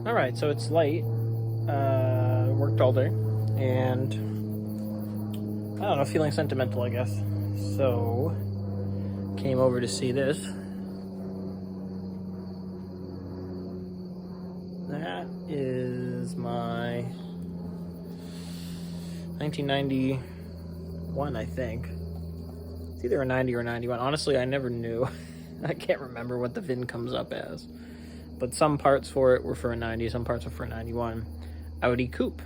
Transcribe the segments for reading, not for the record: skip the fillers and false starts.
Alright, so it's late. Worked all day. And I don't know, feeling sentimental, I guess. So, came over to see this. That is my 1991, I think. It's either a 90 or a 91. Honestly, I never knew. I can't remember what the VIN comes up as. But some parts for it were for a 90, some parts were for a 91. Audi Coupe,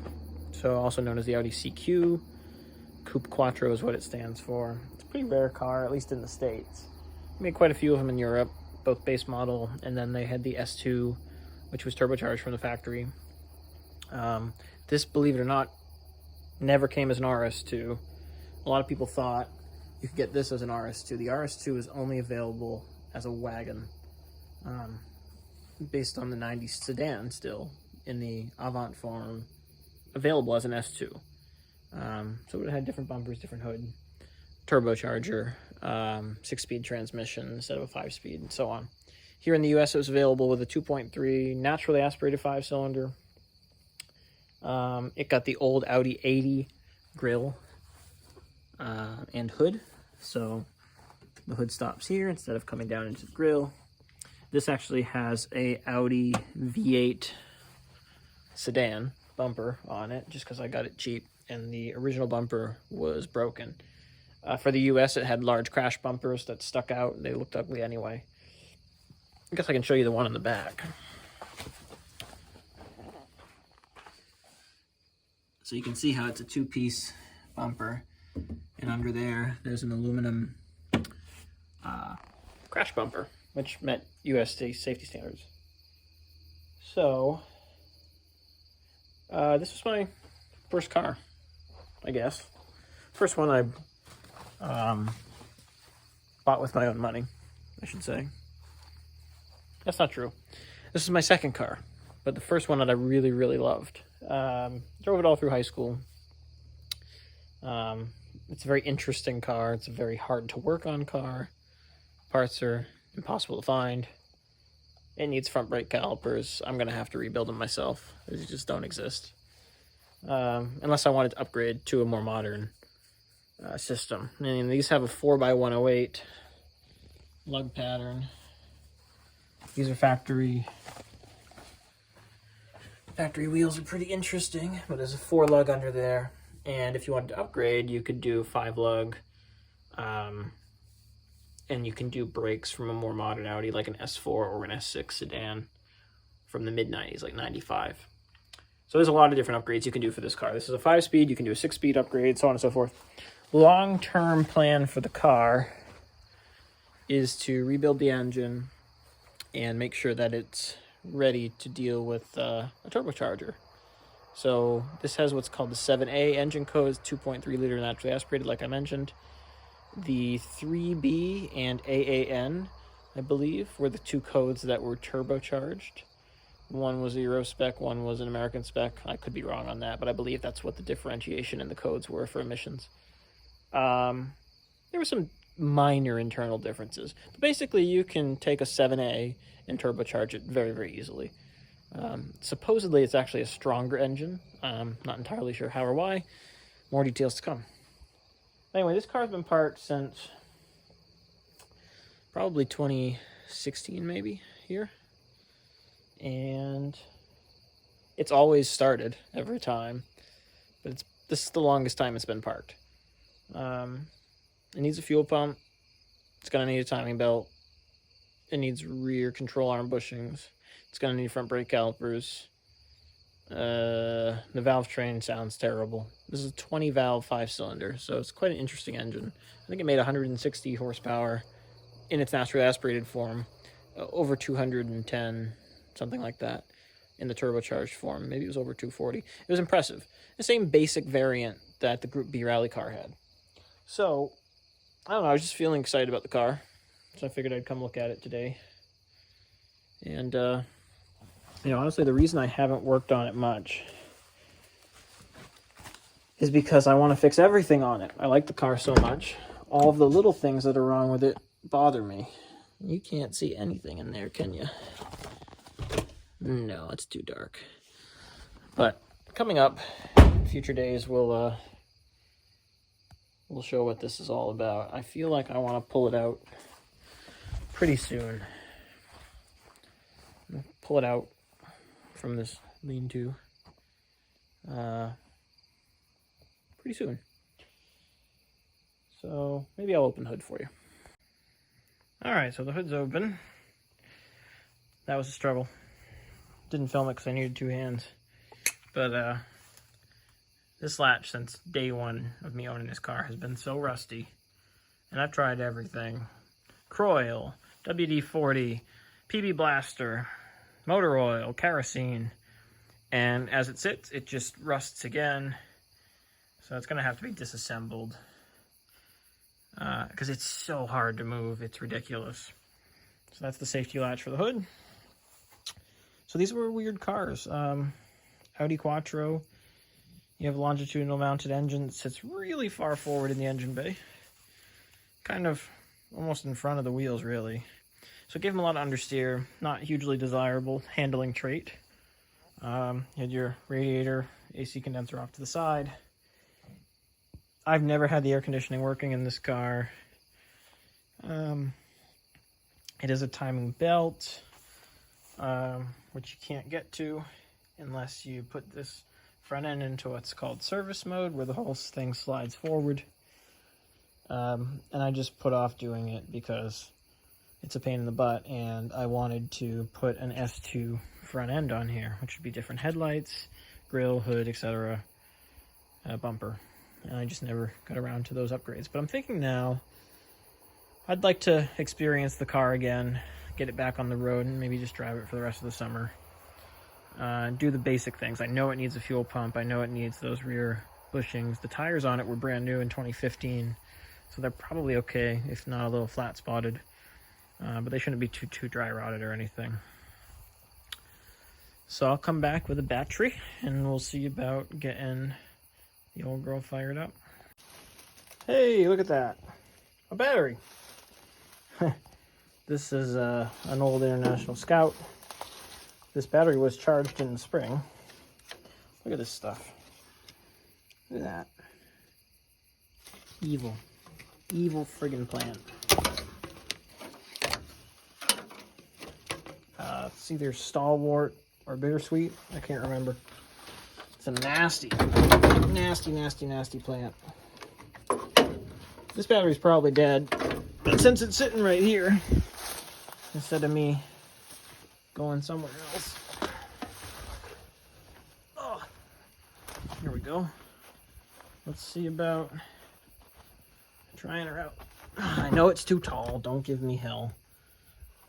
so also known as the Audi CQ. Coupe Quattro is what it stands for. It's a pretty rare car, at least in the States. They made quite a few of them in Europe, both base model, and then they had the S2, which was turbocharged from the factory. This, believe it or not, never came as an RS2. A lot of people thought you could get this as an RS2. The RS2 is only available as a wagon, based on the 90s sedan still, in the Avant form, available as an S2. So it had different bumpers, different hood, turbocharger, 6-speed transmission instead of a 5-speed, and so on. Here in the US, it was available with a 2.3 naturally aspirated 5-cylinder. It got the old Audi 80 grille and hood, so the hood stops here instead of coming down into the grille. This actually has a Audi V8 sedan bumper on it, just because I got it cheap, and the original bumper was broken. For the US, it had large crash bumpers that stuck out. They looked ugly anyway. I guess I can show you the one in the back. So you can see how it's a 2-piece bumper, and under there, there's an aluminum crash bumper, which met US safety standards. So, this was my first car, I guess. First one I bought with my own money, I should say. That's not true. This is my second car, but the first one that I really, really loved. Drove it all through high school. It's a very interesting car. It's a very hard to work on car. Parts are impossible to find. It needs front brake calipers. I'm going to have to rebuild them myself. They just don't exist. Unless I wanted to upgrade to a more modern system. And these have a 4x108 lug pattern. These are factory wheels are pretty interesting, but there's a 4 lug under there. And if you wanted to upgrade, you could do 5 lug. And you can do brakes from a more modern Audi, like an S4 or an S6 sedan from the mid-90s, like 95. So there's a lot of different upgrades you can do for this car. This is a 5-speed, you can do a 6-speed upgrade, so on and so forth. Long-term plan for the car is to rebuild the engine and make sure that it's ready to deal with a turbocharger. So this has what's called the 7A engine code, 2.3 liter naturally aspirated, like I mentioned. The 3B and AAN, I believe, were the 2 codes that were turbocharged. One was a Euro spec, one was an American spec. I could be wrong on that, but I believe that's what the differentiation in the codes were for emissions. There were some minor internal differences. But basically, you can take a 7A and turbocharge it very, very easily. Supposedly, it's actually a stronger engine. I'm not entirely sure how or why. More details to come. Anyway, this car's been parked since probably 2016, maybe, here. And it's always started every time. But this is the longest time it's been parked. It needs a fuel pump. It's going to need a timing belt. It needs rear control arm bushings. It's going to need front brake calipers. The valve train sounds terrible. This is a 20-valve 5-cylinder, so it's quite an interesting engine. I think it made 160 horsepower in its naturally aspirated form, over 210, something like that, in the turbocharged form. Maybe it was over 240. It was impressive. The same basic variant that the Group B rally car had. So, I don't know, I was just feeling excited about the car, so I figured I'd come look at it today. And, honestly, the reason I haven't worked on it much is because I want to fix everything on it. I like the car so much. All of the little things that are wrong with it bother me. You can't see anything in there, can you? No, it's too dark. But coming up, future days, we'll show what this is all about. I feel like I want to pull it out pretty soon. Pull it out from this lean-to pretty soon. So maybe I'll open the hood for you. All right, so the hood's open. That was a struggle. Didn't film it because I needed two hands. But this latch, since day one of me owning this car, has been so rusty. And I've tried everything. Croil, WD-40, PB Blaster, motor oil, kerosene. And as it sits, it just rusts again. So it's going to have to be disassembled. Because it's so hard to move. It's ridiculous. So that's the safety latch for the hood. So these were weird cars. Audi Quattro. You have a longitudinal mounted engine that sits really far forward in the engine bay. Kind of almost in front of the wheels, really. So it gave them a lot of understeer. Not hugely desirable handling trait. You had your radiator, AC condenser off to the side. I've never had the air conditioning working in this car. It is a timing belt, which you can't get to unless you put this front end into what's called service mode, where the whole thing slides forward. And I just put off doing it because it's a pain in the butt, and I wanted to put an S2 front end on here, which would be different headlights, grille, hood, etc., bumper. And I just never got around to those upgrades. But I'm thinking now, I'd like to experience the car again, get it back on the road, and maybe just drive it for the rest of the summer. Do the basic things. I know it needs a fuel pump. I know it needs those rear bushings. The tires on it were brand new in 2015, so they're probably okay, if not a little flat spotted. But they shouldn't be too dry rotted or anything. So I'll come back with a battery, and we'll see about getting the old girl fired up. Hey, look at that. A battery. This is an old International Scout. This battery was charged in the spring. Look at this stuff. Look at that. Evil. Evil friggin' plant. It's either Stalwart or Bittersweet. I can't remember. It's a nasty plant. This battery's probably dead, but since it's sitting right here, instead of me going somewhere else. Oh, here we go. Let's see about trying her out. I know it's too tall. Don't give me hell.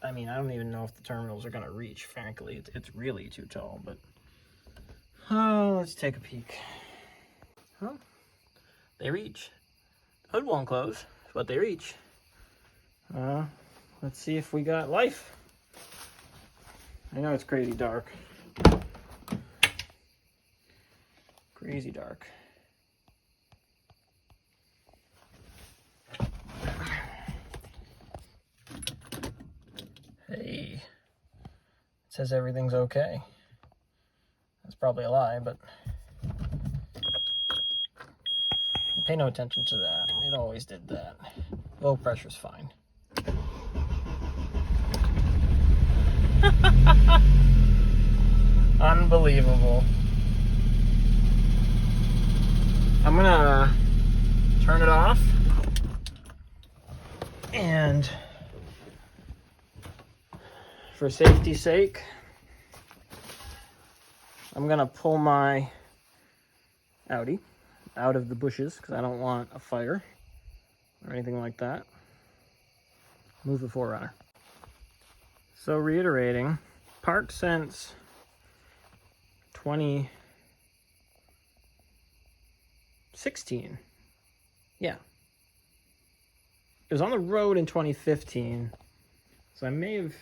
I mean, I don't even know if the terminals are going to reach, frankly. It's really too tall, but let's take a peek. Well, they reach. The hood won't close, but they reach. Let's see if we got life. I know it's crazy dark. Crazy dark. Hey, it says everything's okay. That's probably a lie, but pay no attention to that. It always did that. Low pressure's fine. Unbelievable. I'm gonna turn it off and for safety's sake, I'm gonna pull my Audi out of the bushes because I don't want a fire or anything like that. Move the 4Runner. So reiterating, parked since 2016. Yeah. It was on the road in 2015. So I may have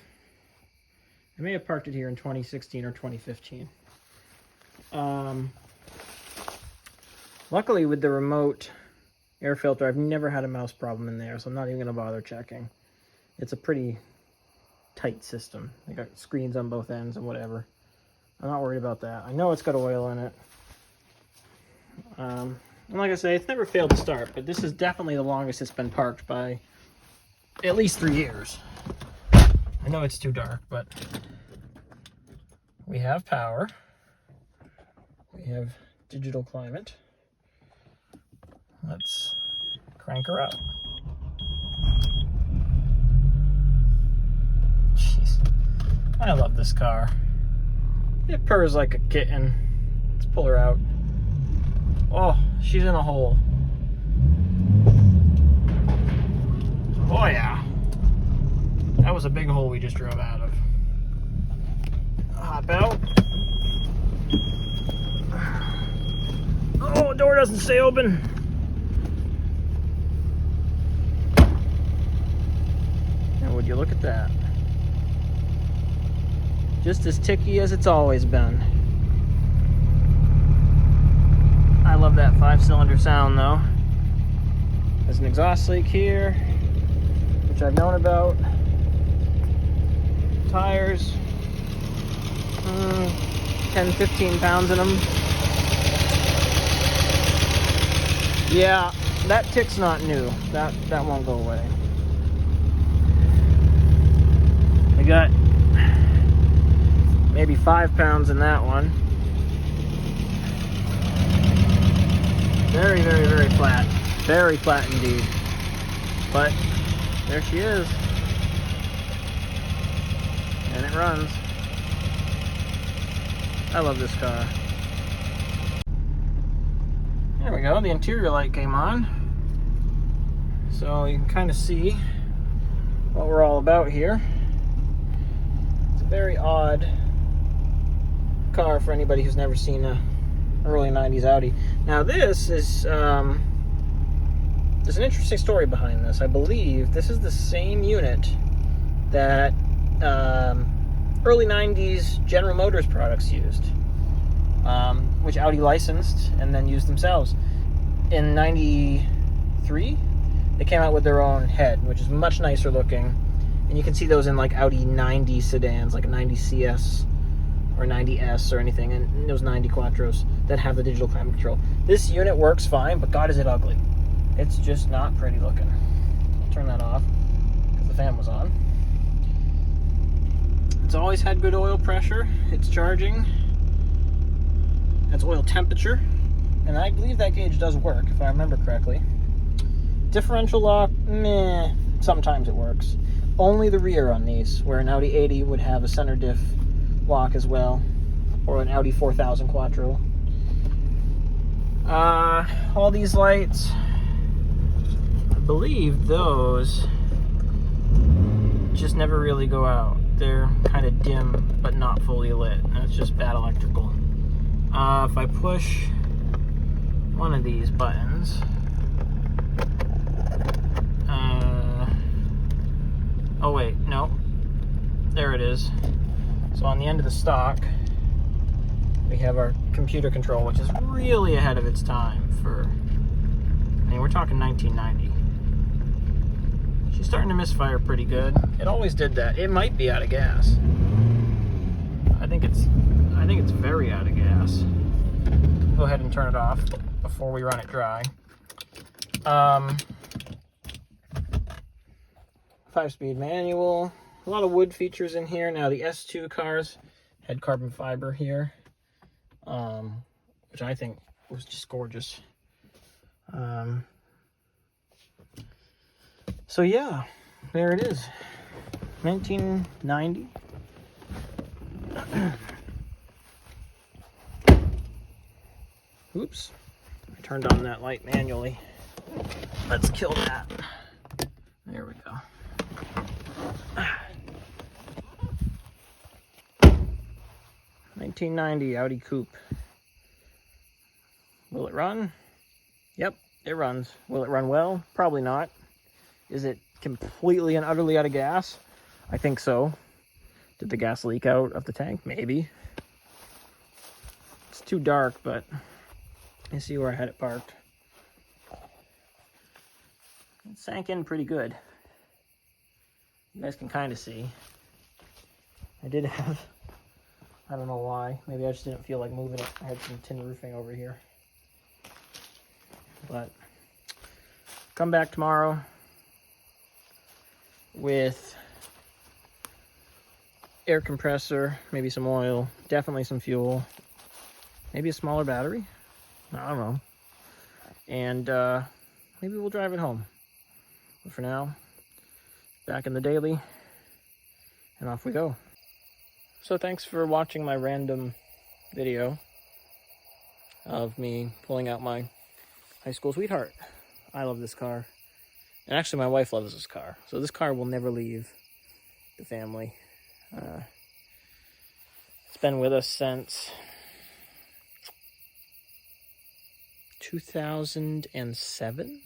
parked it here in 2016 or 2015. Luckily with the remote air filter, I've never had a mouse problem in there, so I'm not even gonna bother checking. It's a pretty tight system. They got screens on both ends and whatever. I'm not worried about that. I know it's got oil in it. And like I say, it's never failed to start, but this is definitely the longest it's been parked by at least 3 years. I know it's too dark, but we have power. We have digital climate. Let's crank her up. Jeez, I love this car. It purrs like a kitten. Let's pull her out. Oh, she's in a hole. Oh yeah. That was a big hole we just drove out of. Hop out. Oh, door doesn't stay open. And would you look at that? Just as ticky as it's always been. I love that 5-cylinder sound though. There's an exhaust leak here, which I've known about. Tires, 10, 15 pounds in them. Yeah, that tick's not new. That won't go away. I got maybe 5 pounds in that one. Very, very, very flat. Very flat indeed. But there she is. And it runs. I love this car. There we go, the interior light came on. So you can kind of see what we're all about here. It's a very odd car for anybody who's never seen a early 90s Audi. Now this is, there's an interesting story behind this. I believe this is the same unit that early 90s General Motors products used, which Audi licensed and then used themselves. In 93, they came out with their own head, which is much nicer looking. And you can see those in like Audi 90 sedans, like a 90 CS or 90S or anything, and those 90 Quattros that have the digital climate control. This unit works fine, but God, is it ugly. It's just not pretty looking. I'll turn that off because the fan was on. It's always had good oil pressure. It's charging. That's oil temperature. And I believe that gauge does work, if I remember correctly. Differential lock, meh. Sometimes it works. Only the rear on these, where an Audi 80 would have a center diff lock as well, or an Audi 4000 Quattro. All these lights, I believe those just never really go out. They're kind of dim, but not fully lit, and it's just bad electrical. If I push one of these buttons, oh wait, no, there it is. So on the end of the stock, we have our computer control, which is really ahead of its time for, I mean, we're talking 1990. She's starting to misfire pretty good. It always did that. It might be out of gas. I think it's very out of gas. Go ahead and turn it off before we run it dry. 5-speed manual. A lot of wood features in here. Now the S2 cars had carbon fiber here, which I think was just gorgeous. So yeah, there it is. 1990. Oops, I turned on that light manually. Let's kill that. There we go. 1990 Audi Coupe. Will it run? Yep, it runs. Will it run well? Probably not. Is it completely and utterly out of gas? I think so. Did the gas leak out of the tank? Maybe. It's too dark, but you see where I had it parked. It sank in pretty good. You guys can kind of see. I did have I don't know why. Maybe I just didn't feel like moving it. I had some tin roofing over here. But come back tomorrow with air compressor, maybe some oil, definitely some fuel, maybe a smaller battery. I don't know. And maybe we'll drive it home. But for now, back in the daily, and off we go. So thanks for watching my random video of me pulling out my high school sweetheart. I love this car. And actually my wife loves this car. So this car will never leave the family. It's been with us since 2007.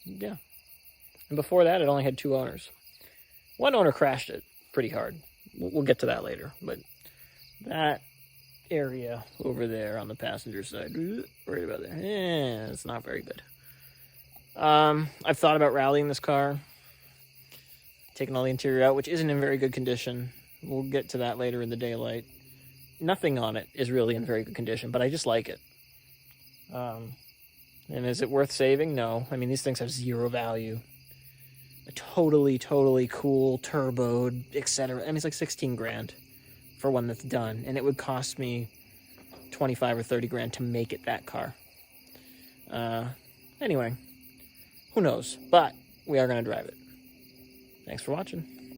Yeah. And before that, it only had 2 owners. One owner crashed it pretty hard. We'll get to that later. But that area over there on the passenger side, right about there, it's not very good. I've thought about rallying this car, taking all the interior out, which isn't in very good condition. We'll get to that later in the daylight. Nothing on it is really in very good condition, but I just like it. And is it worth saving? No. I mean, these things have zero value. A totally cool, turboed, etc. I mean, it's like 16 grand for one that's done. And it would cost me 25 or 30 grand to make it that car. Anyway, who knows? But we are going to drive it. Thanks for watching.